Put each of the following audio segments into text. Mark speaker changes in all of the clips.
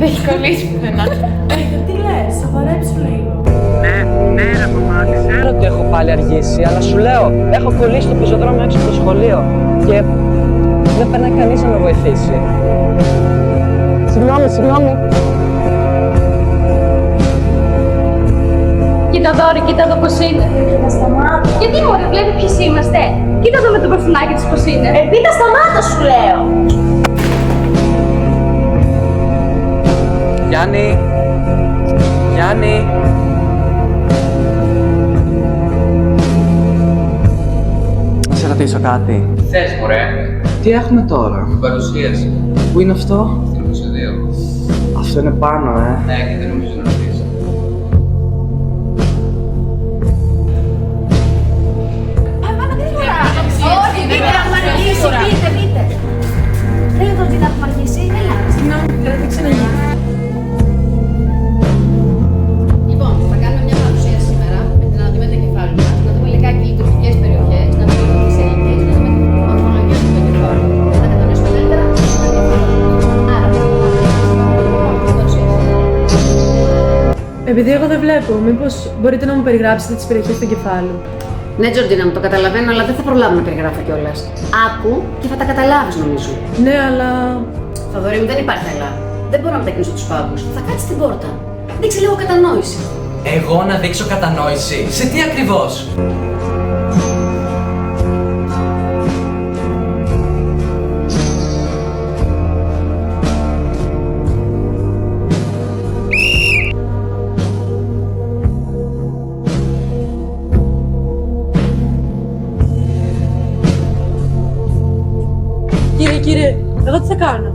Speaker 1: έχει κολλήσει πουθενά.
Speaker 2: Τι λες, σοβαρέψου λίγο.
Speaker 3: Ναι, ρε μαμά, ξέρω ότι έχω πάλι αργήσει, αλλά σου λέω, έχω κολλήσει στο πεζοδρόμιο έξω από το σχολείο και δεν περνάει κανείς να με βοηθήσει. Συγγνώμη.
Speaker 1: Κοίτα Δόρη, κοίτα εδώ πως είναι.
Speaker 2: Κοίτα στα μάτια.
Speaker 1: Γιατί μωρέ, βλέπει ποιες είμαστε. Κοίτα εδώ με το μπαρφουνάκι της πως είναι.
Speaker 2: Κοίτα στα μάτια σου λέω.
Speaker 3: Γιάννη. Να σε ρωτήσω κάτι.
Speaker 4: Θες, μωρέ,
Speaker 3: Τι έχουμε τώρα?
Speaker 4: την παρουσίαση
Speaker 3: Πού είναι αυτό?
Speaker 4: στην Μουσεδίου.
Speaker 3: Αυτό είναι πάνω,
Speaker 4: Ναι, και δεν νομίζω να πεις.
Speaker 2: Όχι, πείτε να μου αργήσει, πείτε. Λέει τον τι να μου αργήσει, έλα.
Speaker 1: Συγγνώμη, δεν ξαναγίνει.
Speaker 5: Λοιπόν, θα κάνουμε μια παρουσίαση σήμερα με την ανατομία του εγκεφάλου μας, να δούμε λιγάκι λειτουργικές περιοχές, να δούμε τις ελληνικές, να δούμε την μορφολογία του εγκεφάλου, να κατανοήσουμε καλύτερα το εγκεφάλου. Άρα, παρουσίαση.
Speaker 6: Επειδή εγώ δεν βλέπω, μήπως μπορείτε να μου περιγράψετε τις περιοχές του εγκεφάλου?
Speaker 5: Ναι, Τζορτίνα μου, το καταλαβαίνω, αλλά δεν θα προλάβω να περιγράφω κιόλας. Άκου και θα τα καταλάβεις, νομίζω.
Speaker 6: Ναι, αλλά...
Speaker 5: Θοδωρή μου, δεν υπάρχει αλλά. Δεν μπορώ να μετακινήσω τους πάγκους. Θα κάτσεις στην πόρτα. Δείξε λίγο κατανόηση.
Speaker 7: Εγώ να δείξω κατανόηση. Σε τι ακριβώς?
Speaker 6: Κύριε, εγώ τι θα κάνω?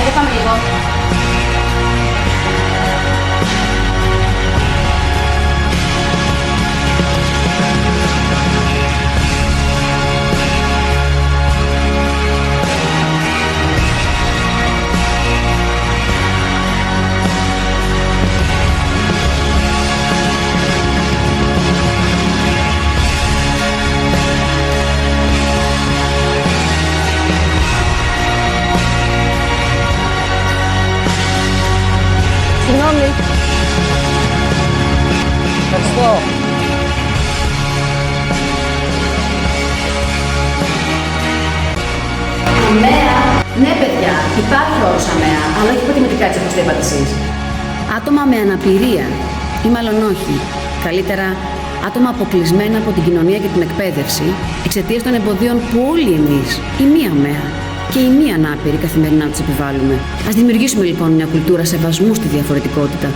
Speaker 5: Για πάμε λίγο.
Speaker 3: Συγγνώμη. Ευχαριστώ.
Speaker 5: Αμαία. Ναι, παιδιά, υπάρχει όρος αμαία, αλλά όχι υποτιμητικά έτσι όπως το είπατε εσείς. Άτομα με αναπηρία, ή μάλλον όχι. Καλύτερα, άτομα αποκλεισμένα από την κοινωνία και την εκπαίδευση εξαιτίας των εμποδίων που όλοι εμείς, η μία αμαία και οι μη ανάπηροι καθημερινά τους επιβάλλουμε. Ας δημιουργήσουμε λοιπόν μια κουλτούρα σεβασμού στη διαφορετικότητα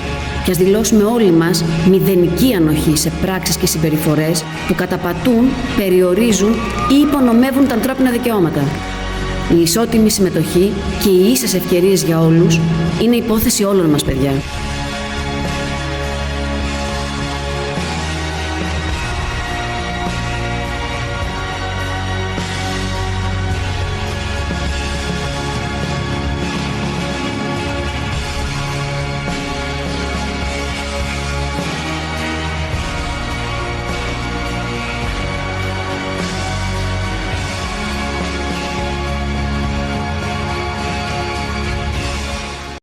Speaker 5: και ας δηλώσουμε όλοι μας μηδενική ανοχή σε πράξεις και συμπεριφορές που καταπατούν, περιορίζουν ή υπονομεύουν τα ανθρώπινα δικαιώματα. Η ισότιμη συμμετοχή και οι ίσες ευκαιρίες για όλους είναι υπόθεση όλων μας, παιδιά.